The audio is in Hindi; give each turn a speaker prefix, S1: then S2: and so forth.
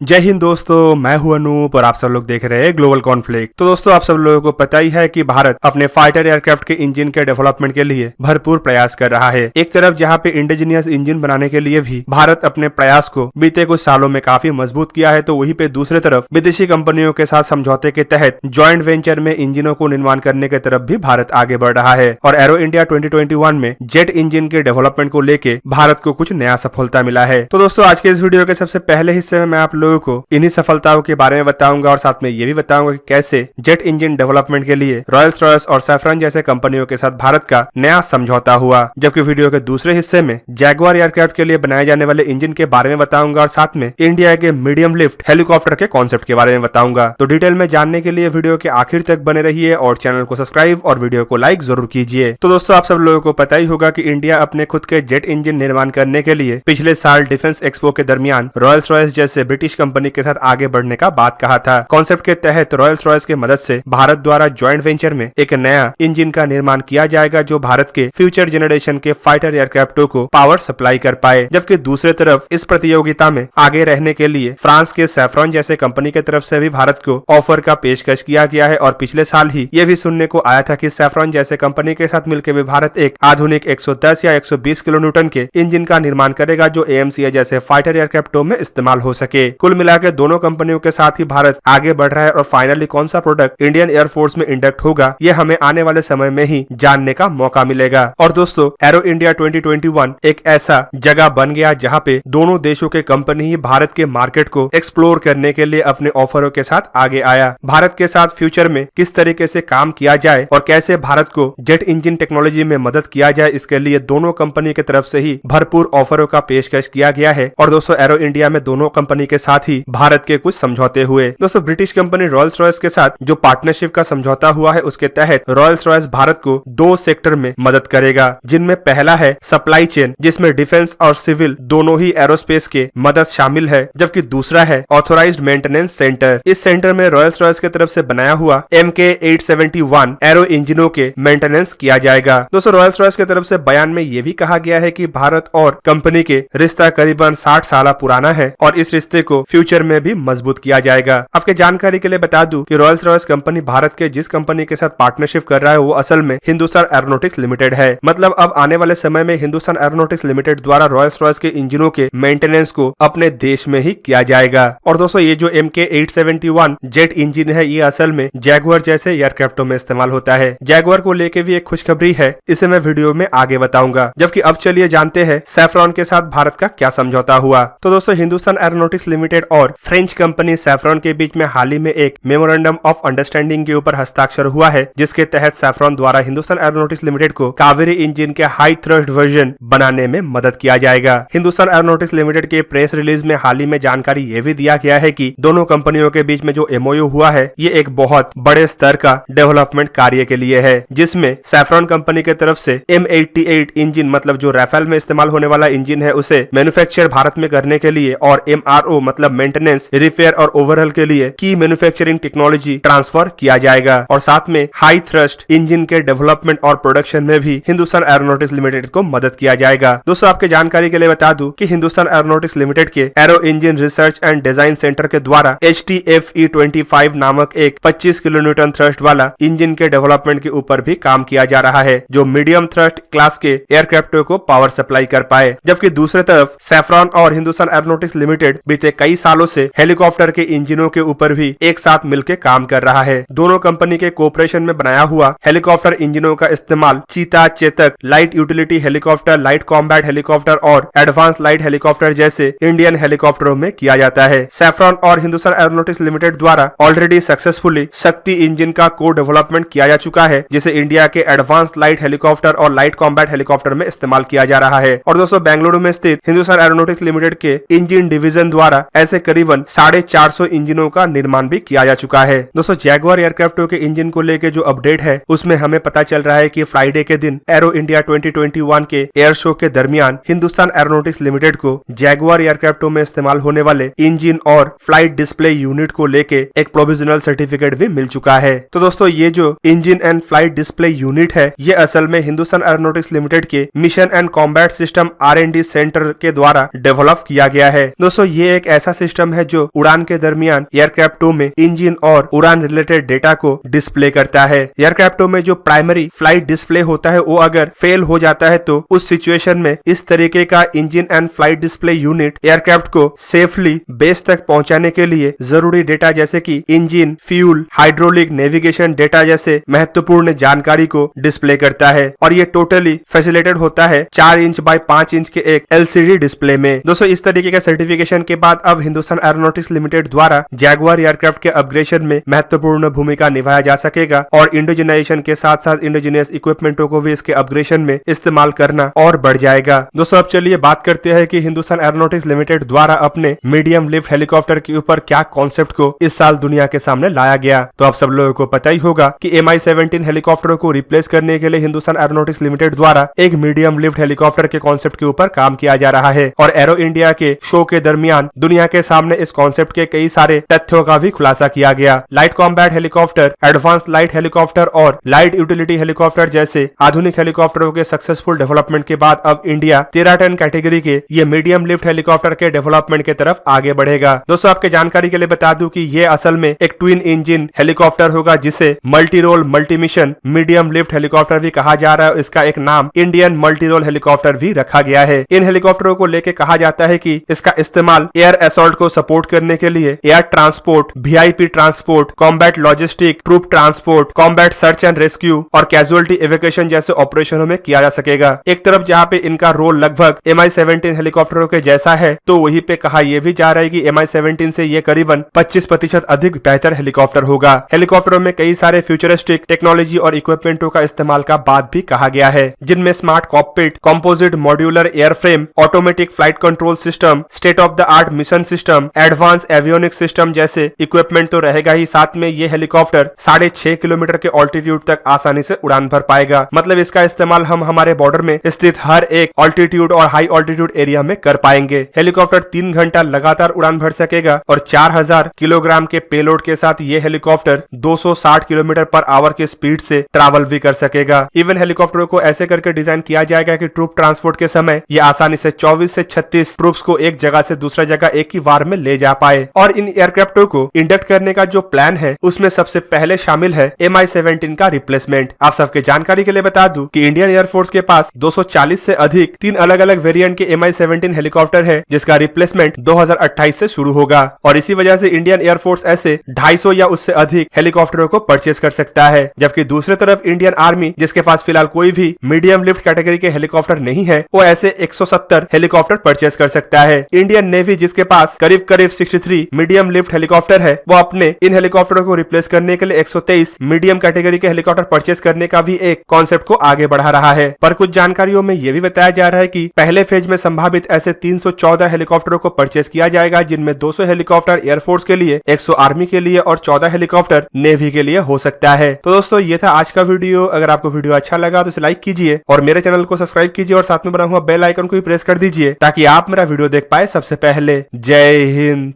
S1: जय हिंद दोस्तों, मैं हूं अनूप और आप सब लोग देख रहे हैं ग्लोबल कॉन्फ्लिक्ट। तो दोस्तों, आप सब लोगों को पता ही है कि भारत अपने फाइटर एयरक्राफ्ट के इंजन के डेवलपमेंट के लिए भरपूर प्रयास कर रहा है। एक तरफ जहां पे इंडिजीनियस इंजन बनाने के लिए भी भारत अपने प्रयास को बीते कुछ सालों में काफी मजबूत किया है, तो वहीं पे दूसरे तरफ विदेशी कंपनियों के साथ समझौते के तहत ज्वाइंट वेंचर में इंजनों को निर्माण करने की तरफ भी भारत आगे बढ़ रहा है। और एरो इंडिया 2021 में जेट इंजन के डेवलपमेंट को लेके भारत को कुछ नया सफलता मिला है। तो दोस्तों, आज के इस वीडियो के सबसे पहले हिस्से में मैं आप लोगों को इन्हीं सफलताओं के बारे में बताऊंगा और साथ में ये भी बताऊंगा कि कैसे जेट इंजन डेवलपमेंट के लिए रॉयल्स रॉयस और सैफरन जैसे कंपनियों के साथ भारत का नया समझौता हुआ। जबकि वीडियो के दूसरे हिस्से में जैगुआर एयरक्राफ्ट के लिए बनाए जाने वाले इंजन के बारे में बताऊंगा और साथ में इंडिया के मीडियम लिफ्ट हेलीकॉप्टर के कॉन्सेप्ट के बारे में बताऊंगा। तो डिटेल में जानने के लिए वीडियो के आखिर तक बने रहिए और चैनल को सब्सक्राइब और वीडियो को लाइक जरूर कीजिए। तो दोस्तों, आप सब लोगों को पता ही होगा कि इंडिया अपने खुद के जेट इंजन निर्माण करने के लिए पिछले साल डिफेंस एक्सपो के दरमियान रॉयल्स रॉयस जैसे ब्रिटिश कंपनी के साथ आगे बढ़ने का बात कहा था। कॉन्सेप्ट के तहत रॉयल्स रॉयस की मदद से भारत द्वारा ज्वाइंट वेंचर में एक नया इंजन का निर्माण किया जाएगा जो भारत के फ्यूचर जनरेशन के फाइटर एयरक्राफ्टों को पावर सप्लाई कर पाए। जबकि दूसरी तरफ इस प्रतियोगिता में आगे रहने के लिए फ्रांस के सैफरन जैसे कंपनी की तरफ से भी भारत को ऑफर का पेशकश किया गया है। और पिछले साल ही ये भी सुनने को आया था कि सैफरन जैसे कंपनी के साथ मिलकर भी भारत एक आधुनिक 110 या 120 किलो न्यूटन के इंजन का निर्माण करेगा जो AMCA जैसे फाइटर एयरक्राफ्टों में इस्तेमाल हो सके। कुल मिलाकर दोनों कंपनियों के साथ ही भारत आगे बढ़ रहा है और फाइनली कौन सा प्रोडक्ट इंडियन एयरफोर्स में इंडक्ट होगा ये हमें आने वाले समय में ही जानने का मौका मिलेगा। और दोस्तों, एरो इंडिया 2021 एक ऐसा जगह बन गया जहां पे दोनों देशों के कंपनी ही भारत के मार्केट को एक्सप्लोर करने के लिए अपने ऑफरों के साथ आगे आया। भारत के साथ फ्यूचर में किस तरीके से काम किया जाए और कैसे भारत को जेट इंजन टेक्नोलॉजी में मदद किया जाए, इसके लिए दोनों कंपनी की तरफ से ही भरपूर ऑफरों का पेशकश किया गया है। और दोस्तों, एरो इंडिया में दोनों कंपनी के साथ ही भारत के कुछ समझौते हुए। दोस्तों, ब्रिटिश कंपनी रॉयल्स रॉयस के साथ जो पार्टनरशिप का समझौता हुआ है उसके तहत रॉयल्स रॉयस भारत को 2 सेक्टर में मदद करेगा, जिनमें पहला है सप्लाई चेन, जिसमें डिफेंस और सिविल दोनों ही एरोस्पेस के मदद शामिल है। जबकि दूसरा है ऑथोराइज्ड मेंटेनेंस सेंटर। इस सेंटर में रॉयल्स रॉयस की तरफ से बनाया हुआ MK871 एरो इंजनों के मेंटेनेंस किया जाएगा। दोस्तों, रॉयल्स रॉयस की तरफ से बयान में यह भी कहा गया है कि भारत और कंपनी के रिश्ता करीबन 60 साल पुराना है और इस रिश्ते को फ्यूचर में भी मजबूत किया जाएगा। आपके जानकारी के लिए बता दूं कि रॉयल्स रॉयस कंपनी भारत के जिस कंपनी के साथ पार्टनरशिप कर रहा है वो असल में हिंदुस्तान एरोनॉटिक्स लिमिटेड है। मतलब अब आने वाले समय में हिंदुस्तान एरोनॉटिक्स लिमिटेड द्वारा रॉयल्स रॉयस के इंजनों के मेंटेनेंस को अपने देश में ही किया जाएगा। और दोस्तों, ये जो MK871 जेट इंजन है ये असल में जैगुआर जैसे एयरक्राफ्टों में इस्तेमाल होता है। जैगुआर को लेके भी एक खुशखबरी है, इसे मैं वीडियो में आगे बताऊंगा। जबकि अब चलिए जानते हैं सैफरन के साथ भारत का क्या समझौता हुआ। तो दोस्तों, हिंदुस्तान एरोनॉटिक्स लिमिटेड और फ्रेंच कंपनी सैफरन के बीच में हाल ही में एक मेमोरेंडम ऑफ अंडरस्टैंडिंग के ऊपर हस्ताक्षर हुआ है, जिसके तहत सैफरन द्वारा हिंदुस्तान एरोनॉटिक्स लिमिटेड को कावेरी इंजन के हाई थ्रस्ट वर्जन बनाने में मदद किया जाएगा। हिंदुस्तान एरोनॉटिक्स लिमिटेड के प्रेस रिलीज में हाल ही में जानकारी ये भी दिया गया है कि दोनों कंपनियों के बीच में जो MOU हुआ है ये एक बहुत बड़े स्तर का डेवलपमेंट कार्य के लिए है, जिसमें सैफरन कंपनी की तरफ से M88 इंजन मतलब जो राफेल में इस्तेमाल होने वाला इंजन है उसे मैन्युफैक्चर भारत में करने के लिए और MRO मतलब मेंटेनेंस, रिपेयर और ओवरहॉल के लिए की मैन्युफैक्चरिंग टेक्नोलॉजी ट्रांसफर किया जाएगा। और साथ में हाई थ्रस्ट इंजन के डेवलपमेंट और प्रोडक्शन में भी हिंदुस्तान एरोनॉटिक्स लिमिटेड को मदद किया जाएगा। दोस्तों, आपके जानकारी के लिए बता दूं कि हिंदुस्तान एरोनॉटिक्स लिमिटेड के arrow engine research and design centre के द्वारा HTFE25 नामक एक 25 किलो न्यूटन थ्रस्ट वाला इंजन के डेवलपमेंट के ऊपर भी काम किया जा रहा है जो मीडियम थ्रस्ट क्लास के एयरक्राफ्टों को पावर सप्लाई कर पाए। जबकि दूसरी तरफ सैफरन और हिंदुस्तान एरोनॉटिक्स लिमिटेड बीते कई सालों से हेलीकॉप्टर के इंजनों के ऊपर भी एक साथ मिलकर काम कर रहा है। दोनों कंपनी के कोऑपरेशन में बनाया हुआ हेलीकॉप्टर इंजनों का इस्तेमाल चीता, Chetak, light utility helicopter, light combat helicopter और एडवांस लाइट हेलीकॉप्टर जैसे इंडियन हेलीकॉप्टरों में किया जाता है। सैफरन और हिंदुस्तान एरोनॉटिक्स लिमिटेड द्वारा ऑलरेडी सक्सेसफुली शक्ति इंजन का को डेवलपमेंट किया जा चुका है, जिसे इंडिया के एडवांस लाइट हेलीकॉप्टर और लाइट कॉम्बैट हेलीकॉप्टर में इस्तेमाल किया जा रहा है। और दोस्तों, बेंगलुरु में स्थित हिंदुस्तान एरोनॉटिक्स लिमिटेड के इंजन डिवीजन द्वारा ऐसे करीबन 450 इंजनों का निर्माण भी किया जा चुका है। दोस्तों, जैगुआर एयरक्राफ्टों के इंजन को लेकर जो अपडेट है उसमें हमें पता चल रहा है कि फ्राइडे के दिन एरो इंडिया 2021 के एयर शो के दरमियान हिंदुस्तान एरोनॉटिक्स लिमिटेड को जैगुआर एयरक्राफ्टों में इस्तेमाल होने वाले इंजन और फ्लाइट डिस्प्ले यूनिट को लेके एक प्रोविजनल सर्टिफिकेट भी मिल चुका है। तो दोस्तों, ये जो engine and flight display unit है ये असल में हिंदुस्तान एरोनॉटिक्स लिमिटेड के mission and combat system R&D centre के द्वारा डेवलप किया गया है। दोस्तों, ये एक ऐसा ऐसा सिस्टम है जो उड़ान के दरमियान एयरक्राफ्ट 2 में इंजन और उड़ान रिलेटेड डेटा को डिस्प्ले करता है। एयरक्राफ्ट 2 में जो प्राइमरी फ्लाइट डिस्प्ले होता है वो अगर फेल हो जाता है तो उस सिचुएशन में इस तरीके का engine and flight display unit aircraft को सेफली बेस तक पहुंचाने के लिए जरूरी डेटा जैसे कि engine, fuel, hydraulic, navigation data जैसे महत्वपूर्ण जानकारी को डिस्प्ले करता है और ये टोटली फैसिलिटेटेड होता है 4 इंच बाय 5 इंच के एक LCD डिस्प्ले में। दोस्तों इस तरीके का सर्टिफिकेशन के बाद अब हिंदुस्तान एरोनॉटिक्स लिमिटेड द्वारा जैगुआर एयरक्राफ्ट के अपग्रेडेशन में महत्वपूर्ण भूमिका निभाया जा सकेगा और इंडोजिनाइजेशन के साथ साथ इंडोजिनियस इक्विपमेंटों को भी इसके अपग्रेडेशन में इस्तेमाल करना और बढ़ जाएगा। दोस्तों अब चलिए बात करते हैं कि हिंदुस्तान एरोनॉटिक्स लिमिटेड द्वारा अपने मीडियम लिफ्ट हेलीकॉप्टर के ऊपर क्या कॉन्सेप्ट को इस साल दुनिया के सामने लाया गया। तो आप सब लोगों को पता ही होगा कि Mi-17 हेलीकॉप्टरों को रिप्लेस करने के लिए हिंदुस्तान एरोनॉटिक्स लिमिटेड द्वारा एक मीडियम लिफ्ट हेलीकॉप्टर के कॉन्सेप्ट के ऊपर काम किया जा रहा है और एरो इंडिया के शो के दरमियान दुनिया के सामने इस कॉन्सेप्ट के कई सारे तथ्यों का भी खुलासा किया गया। Light combat helicopter, advance light helicopter और लाइट यूटिलिटी हेलीकॉप्टर जैसे आधुनिक हेलीकॉप्टरों के सक्सेसफुल डेवलपमेंट के बाद अब इंडिया 13 टन कैटेगरी के ये मीडियम लिफ्ट हेलीकॉप्टर के डेवलपमेंट की तरफ आगे बढ़ेगा। दोस्तों आपके जानकारी के लिए बता दूं कि ये असल में एक ट्विन इंजन हेलीकॉप्टर होगा जिसे multi role multi mission medium lift helicopter भी कहा जा रहा है। इसका एक नाम इंडियन मल्टी रोल हेलीकॉप्टर भी रखा गया है। इन हेलीकॉप्टरों को लेके कहा जाता है कि इसका इस्तेमाल एयर असॉल्ट को सपोर्ट करने के लिए air transport, VIP transport, combat logistic, troop transport, combat search and rescue और कैजुअलिटी एवेक्यूएशन जैसे ऑपरेशनों में किया जा सकेगा। एक तरफ जहाँ पे इनका रोल लगभग Mi-17 हेलीकॉप्टरों के जैसा है तो वहीं पे कहा यह भी जा रहा है कि Mi-17 से ये करीबन 25% अधिक बेहतर हेलीकॉप्टर होगा। हेलीकॉप्टरों में कई सारे फ्यूचरिस्टिक टेक्नोलॉजी और इक्विपमेंटों का इस्तेमाल का बात भी कहा गया है जिनमें smart cockpit, composite modular airframe, automatic flight control system, state of the art mission system, advance avionics system जैसे इक्विपमेंट तो रहेगा ही, साथ में ये हेलीकॉप्टर 6.5 किलोमीटर के ऑल्टीट्यूड तक आसानी से उड़ान भर पाएगा। मतलब इसका इस्तेमाल हम हमारे बॉर्डर में स्थित हर एक ऑल्टीट्यूड और हाई ऑल्टीट्यूड एरिया में कर पाएंगे। हेलीकॉप्टर 3 घंटा लगातार उड़ान भर सकेगा और 4000 किलोग्राम के पेलोड के साथ ये हेलीकॉप्टर 260 किलोमीटर पर आवर की स्पीड से ट्रैवल भी कर सकेगा। इवन हेलीकॉप्टरों को ऐसे करके डिजाइन किया जाएगा कि ट्रूप ट्रांसपोर्ट के समय ये आसानी से 24 से 36 ट्रूप्स को एक जगह से दूसरा जगह एक ही बार में ले जा पाए। और इन एयरक्राफ्टों को इंडक्ट करने का जो प्लान है उसमें सबसे पहले शामिल है Mi-17 का रिप्लेसमेंट। आप सबके जानकारी के लिए बता दूं कि इंडियन एयरफोर्स के पास 240 से अधिक 3 अलग अलग वेरिएंट के Mi-17 हेलीकॉप्टर है जिसका रिप्लेसमेंट 2028 से शुरू होगा और इसी वजह से इंडियन एयरफोर्स ऐसे 250 या उससे अधिक हेलीकॉप्टरों को परचेज कर सकता है। जबकि दूसरी तरफ इंडियन आर्मी जिसके पास फिलहाल कोई भी मीडियम लिफ्ट कैटेगरी के हेलीकॉप्टर नहीं है वो ऐसे 170 हेलीकॉप्टर परचेज कर सकता है। इंडियन नेवी जिसके पास करीब 63 मीडियम लिफ्ट हेलीकॉप्टर है वो अपने इन हेलीकॉप्टरों को रिप्लेस करने के लिए 123 मीडियम कैटेगरी के हेलीकॉप्टर परचेज करने का भी एक कॉन्सेप्ट को आगे बढ़ा रहा है। पर कुछ जानकारियों में यह भी बताया जा रहा है कि पहले फेज में संभावित ऐसे 314 हेलीकॉप्टरों को परचेज किया जाएगा जिनमें 200 हेलीकॉप्टर एयरफोर्स के लिए, 100 आर्मी के लिए और 14 हेलीकॉप्टर नेवी के लिए हो सकता है। तो दोस्तों ये था आज का वीडियो। अगर आपको वीडियो अच्छा लगा तो इसे लाइक कीजिए और मेरे चैनल को सब्सक्राइब कीजिए और साथ में बना हुआ बेल आइकन को भी प्रेस कर दीजिए ताकि आप मेरा वीडियो देख पाए सबसे पहले। जय हिंद।